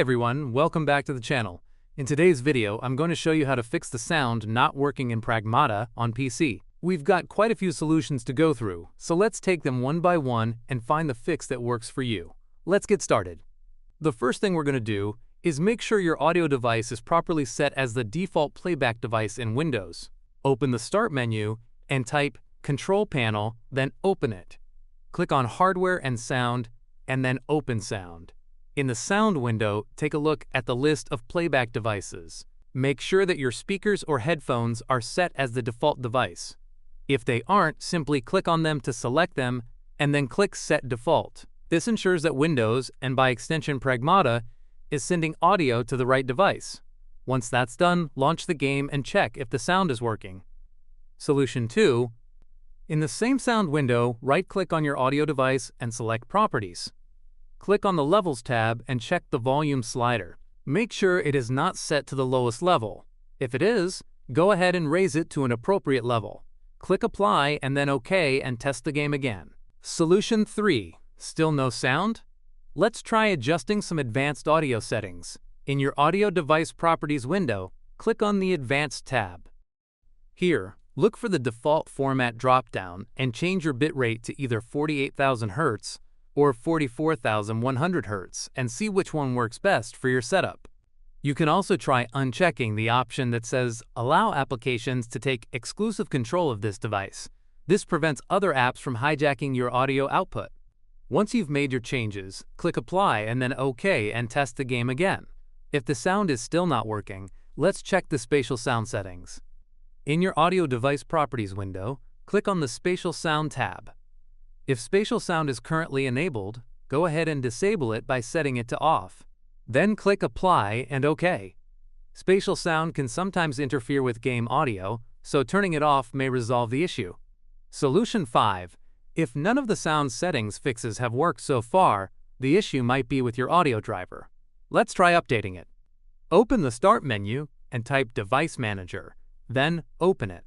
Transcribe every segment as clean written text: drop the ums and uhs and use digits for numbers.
everyone, welcome back to the channel. In today's video, I'm going to show you how to fix the sound not working in Pragmata on PC. We've got quite a few solutions to go through, so let's take them one by one and find the fix that works for you. Let's get started. The first thing we're going to do is make sure your audio device is properly set as the default playback device in Windows. Open the Start menu and type Control Panel, then open it. Click on Hardware and Sound, and then Open Sound. In the Sound window, take a look at the list of playback devices. Make sure that your speakers or headphones are set as the default device. If they aren't, simply click on them to select them, and then click Set Default. This ensures that Windows, and by extension Pragmata, is sending audio to the right device. Once that's done, launch the game and check if the sound is working. Solution 2. In the same sound window, right-click on your audio device and select Properties. Click on the Levels tab and check the volume slider. Make sure it is not set to the lowest level. If it is, go ahead and raise it to an appropriate level. Click Apply and then OK and test the game again. Solution 3. Still no sound? Let's try adjusting some advanced audio settings. In your Audio Device Properties window, click on the Advanced tab. Here, look for the default format dropdown and change your bitrate to either 48,000 Hz or 44,100 Hz and see which one works best for your setup. You can also try unchecking the option that says Allow applications to take exclusive control of this device. This prevents other apps from hijacking your audio output. Once you've made your changes, click Apply and then OK and test the game again. If the sound is still not working, let's check the spatial sound settings. In your Audio Device Properties window, click on the Spatial Sound tab. If spatial sound is currently enabled, go ahead and disable it by setting it to off. Then click Apply and OK. Spatial sound can sometimes interfere with game audio, so turning it off may resolve the issue. Solution 5. If none of the sound settings fixes have worked so far, the issue might be with your audio driver. Let's try updating it. Open the Start menu and type Device Manager, then open it.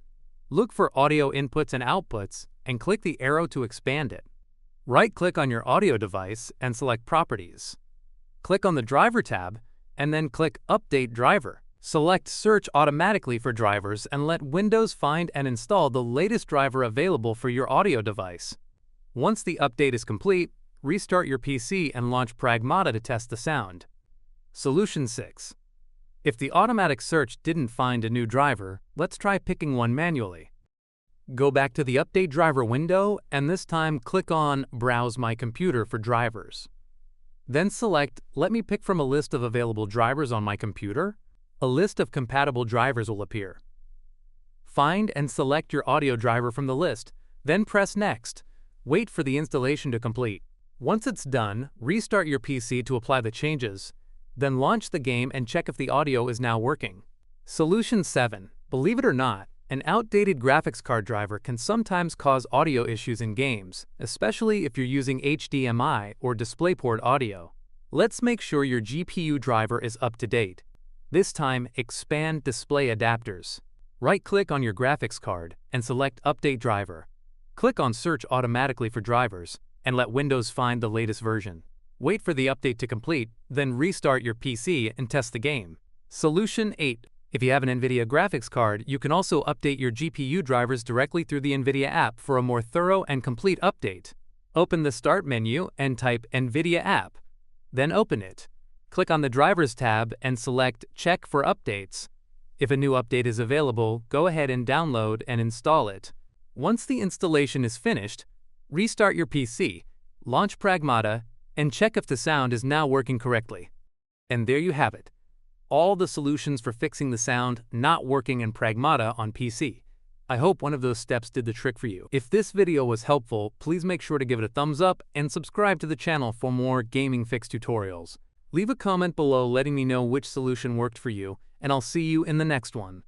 Look for Audio Inputs and Outputs and click the arrow to expand it. Right-click on your audio device and select Properties. Click on the Driver tab and then click Update Driver. Select Search automatically for drivers and let Windows find and install the latest driver available for your audio device. Once the update is complete, restart your PC and launch Pragmata to test the sound. Solution 6. If the automatic search didn't find a new driver, let's try picking one manually. Go back to the Update Driver window and this time click on Browse My Computer for drivers. Then select Let me pick from a list of available drivers on my computer. A list of compatible drivers will appear. Find and select your audio driver from the list, then press Next. Wait for the installation to complete. Once it's done, restart your PC to apply the changes. Then launch the game and check if the audio is now working. Solution 7. Believe it or not, an outdated graphics card driver can sometimes cause audio issues in games, especially if you're using HDMI or DisplayPort audio. Let's make sure your GPU driver is up to date. This time, expand Display Adapters. Right-click on your graphics card and select Update Driver. Click on Search automatically for drivers and let Windows find the latest version. Wait for the update to complete, then restart your PC and test the game. Solution 8. If you have an NVIDIA graphics card, you can also update your GPU drivers directly through the NVIDIA app for a more thorough and complete update. Open the Start menu and type NVIDIA app. Then open it. Click on the Drivers tab and select Check for Updates. If a new update is available, go ahead and download and install it. Once the installation is finished, restart your PC, launch Pragmata, and check if the sound is now working correctly. And there you have it. All the solutions for fixing the sound not working in Pragmata on PC. I hope one of those steps did the trick for you. If this video was helpful, please make sure to give it a thumbs up and subscribe to the channel for more gaming fix tutorials. Leave a comment below letting me know which solution worked for you, and I'll see you in the next one.